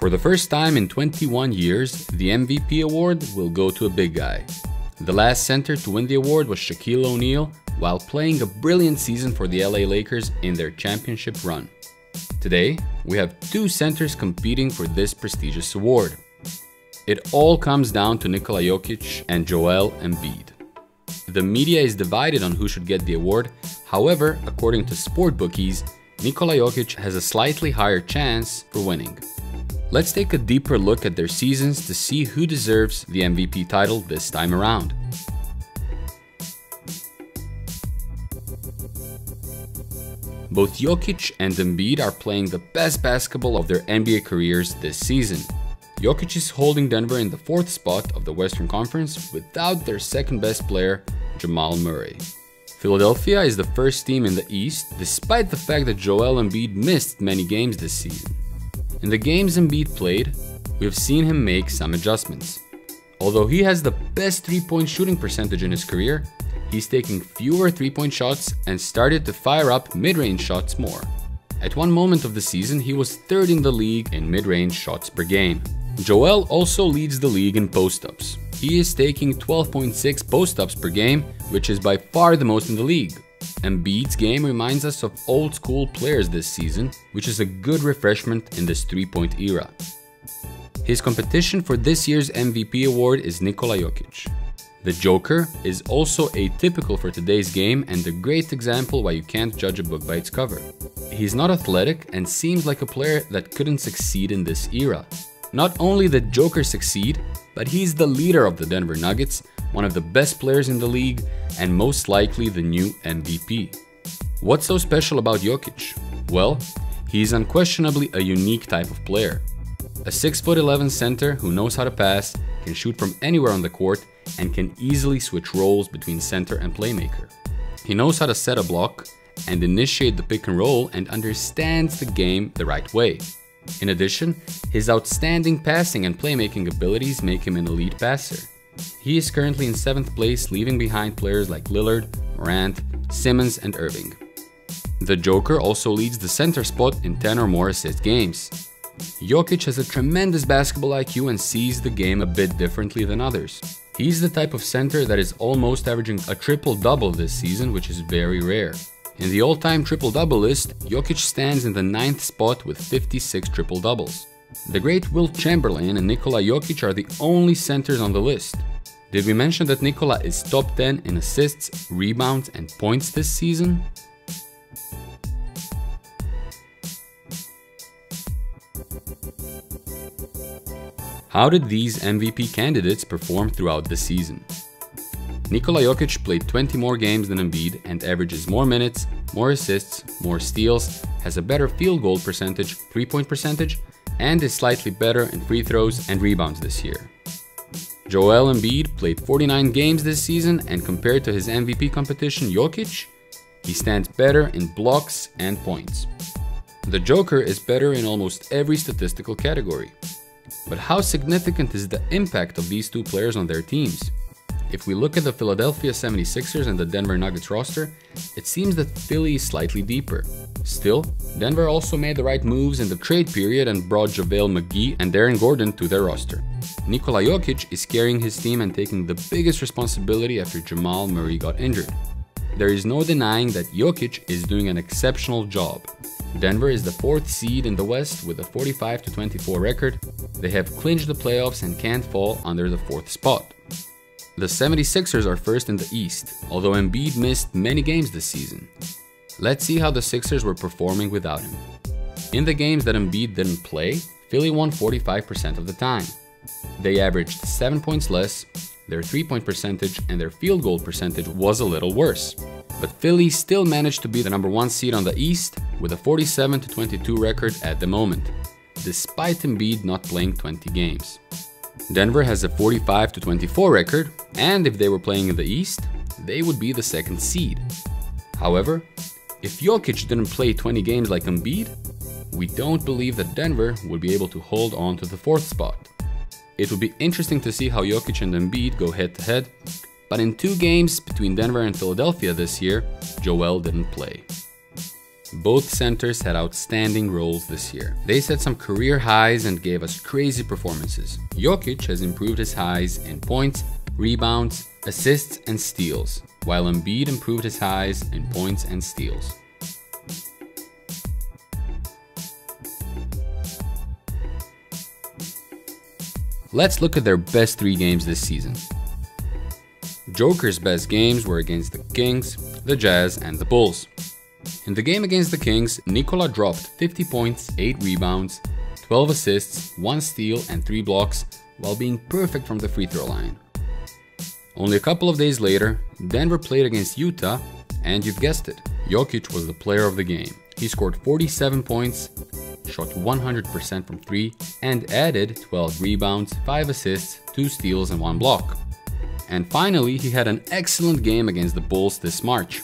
For the first time in 21 years, the MVP award will go to a big guy. The last center to win the award was Shaquille O'Neal, while playing a brilliant season for the LA Lakers in their championship run. Today, we have two centers competing for this prestigious award. It all comes down to Nikola Jokic and Joel Embiid. The media is divided on who should get the award. However, according to sport bookies, Nikola Jokic has a slightly higher chance for winning. Let's take a deeper look at their seasons to see who deserves the MVP title this time around. Both Jokic and Embiid are playing the best basketball of their NBA careers this season. Jokic is holding Denver in the 4th spot of the Western Conference without their second best player, Jamal Murray. Philadelphia is the first team in the East, despite the fact that Joel Embiid missed many games this season. In the games Embiid played, we have seen him make some adjustments. Although he has the best 3-point shooting percentage in his career, he's taking fewer 3-point shots and started to fire up mid-range shots more. At one moment of the season, he was 3rd in the league in mid-range shots per game. Joel also leads the league in post-ups. He is taking 12.6 post-ups per game, which is by far the most in the league. Embiid's game reminds us of old-school players this season, which is a good refreshment in this 3-point era. His competition for this year's MVP award is Nikola Jokic. The Joker is also atypical for today's game and a great example why you can't judge a book by its cover. He's not athletic and seems like a player that couldn't succeed in this era. Not only did Joker succeed, but he's the leader of the Denver Nuggets, one of the best players in the league, and most likely the new MVP. What's so special about Jokic? Well, he's unquestionably a unique type of player. A 6'11" center who knows how to pass, can shoot from anywhere on the court, and can easily switch roles between center and playmaker. He knows how to set a block and initiate the pick and roll and understands the game the right way. In addition, his outstanding passing and playmaking abilities make him an elite passer. He is currently in 7th place, leaving behind players like Lillard, Morant, Simmons, and Irving. The Joker also leads the center spot in 10 or more assist games. Jokic has a tremendous basketball IQ and sees the game a bit differently than others. He's the type of center that is almost averaging a triple-double this season, which is very rare. In the all-time triple-double list, Jokic stands in the 9th spot with 56 triple-doubles. The great Wilt Chamberlain and Nikola Jokic are the only centers on the list. Did we mention that Nikola is top 10 in assists, rebounds, and points this season? How did these MVP candidates perform throughout the season? Nikola Jokic played 20 more games than Embiid and averages more minutes, more assists, more steals, has a better field goal percentage, 3-point percentage, and is slightly better in free throws and rebounds this year. Joel Embiid played 49 games this season, and compared to his MVP competition Jokic, he stands better in blocks and points. The Joker is better in almost every statistical category. But how significant is the impact of these two players on their teams? If we look at the Philadelphia 76ers and the Denver Nuggets roster, it seems that Philly is slightly deeper. Still, Denver also made the right moves in the trade period and brought JaVale McGee and Aaron Gordon to their roster. Nikola Jokic is carrying his team and taking the biggest responsibility after Jamal Murray got injured. There is no denying that Jokic is doing an exceptional job. Denver is the 4th seed in the West with a 45-24 record. They have clinched the playoffs and can't fall under the 4th spot. The 76ers are first in the East, although Embiid missed many games this season. Let's see how the Sixers were performing without him. In the games that Embiid didn't play, Philly won 45% of the time. They averaged 7 points less, their 3-point percentage and their field goal percentage was a little worse. But Philly still managed to be the number 1 seed on the East with a 47-22 record at the moment, despite Embiid not playing 20 games. Denver has a 45-24 record, and if they were playing in the East, they would be the 2nd seed. However, if Jokic didn't play 20 games like Embiid, we don't believe that Denver would be able to hold on to the 4th spot. It would be interesting to see how Jokic and Embiid go head-to-head, but in 2 games between Denver and Philadelphia this year, Joel didn't play. Both centers had outstanding roles this year. They set some career highs and gave us crazy performances. Jokic has improved his highs in points, rebounds, assists, and steals, while Embiid improved his highs in points and steals. Let's look at their best 3 games this season. Joker's best games were against the Kings, the Jazz, and the Bulls. In the game against the Kings, Nikola dropped 50 points, 8 rebounds, 12 assists, 1 steal, and 3 blocks, while being perfect from the free throw line. Only a couple of days later, Denver played against Utah, and you've guessed it, Jokic was the player of the game. He scored 47 points, shot 100% from 3, and added 12 rebounds, 5 assists, 2 steals, and 1 block. And finally, he had an excellent game against the Bulls this March.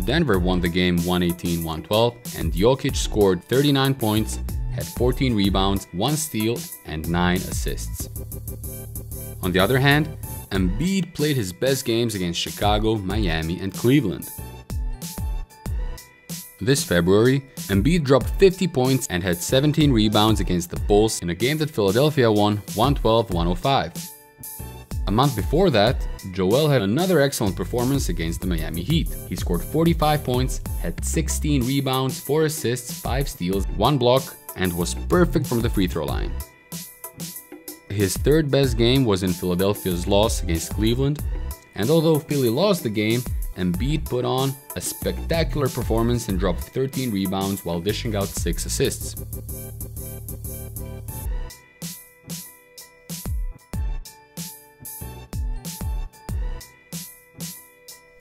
Denver won the game 118-112, and Jokic scored 39 points, had 14 rebounds, 1 steal, and 9 assists. On the other hand, Embiid played his best games against Chicago, Miami, and Cleveland. This February, Embiid dropped 50 points and had 17 rebounds against the Bulls in a game that Philadelphia won 112-105. A month before that, Joel had another excellent performance against the Miami Heat. He scored 45 points, had 16 rebounds, 4 assists, 5 steals, 1 block, and was perfect from the free throw line. His third best game was in Philadelphia's loss against Cleveland, and although Philly lost the game, Embiid put on a spectacular performance and dropped 13 rebounds while dishing out 6 assists.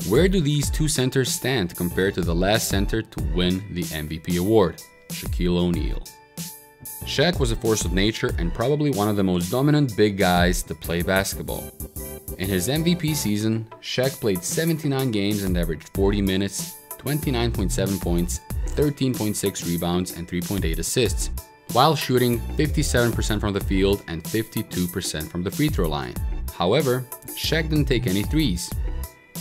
Where do these 2 centers stand compared to the last center to win the MVP award, Shaquille O'Neal? Shaq was a force of nature and probably one of the most dominant big guys to play basketball. In his MVP season, Shaq played 79 games and averaged 40 minutes, 29.7 points, 13.6 rebounds, and 3.8 assists, while shooting 57% from the field and 52% from the free throw line. However, Shaq didn't take any threes.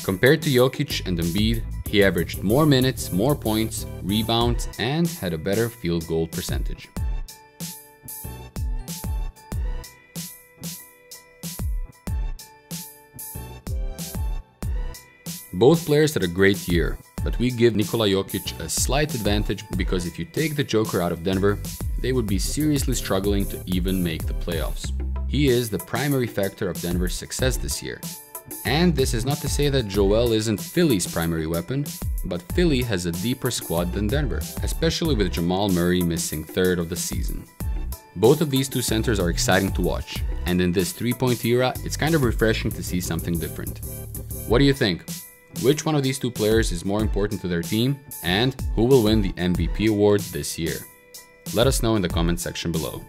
Compared to Jokic and Embiid, he averaged more minutes, more points, rebounds, and had a better field goal percentage. Both players had a great year, but we give Nikola Jokic a slight advantage because if you take the Joker out of Denver, they would be seriously struggling to even make the playoffs. He is the primary factor of Denver's success this year. And this is not to say that Joel isn't Philly's primary weapon, but Philly has a deeper squad than Denver, especially with Jamal Murray missing 1/3 of the season. Both of these 2 centers are exciting to watch, and in this 3-point era, it's kind of refreshing to see something different. What do you think? Which one of these 2 players is more important to their team, and who will win the MVP award this year? Let us know in the comment section below.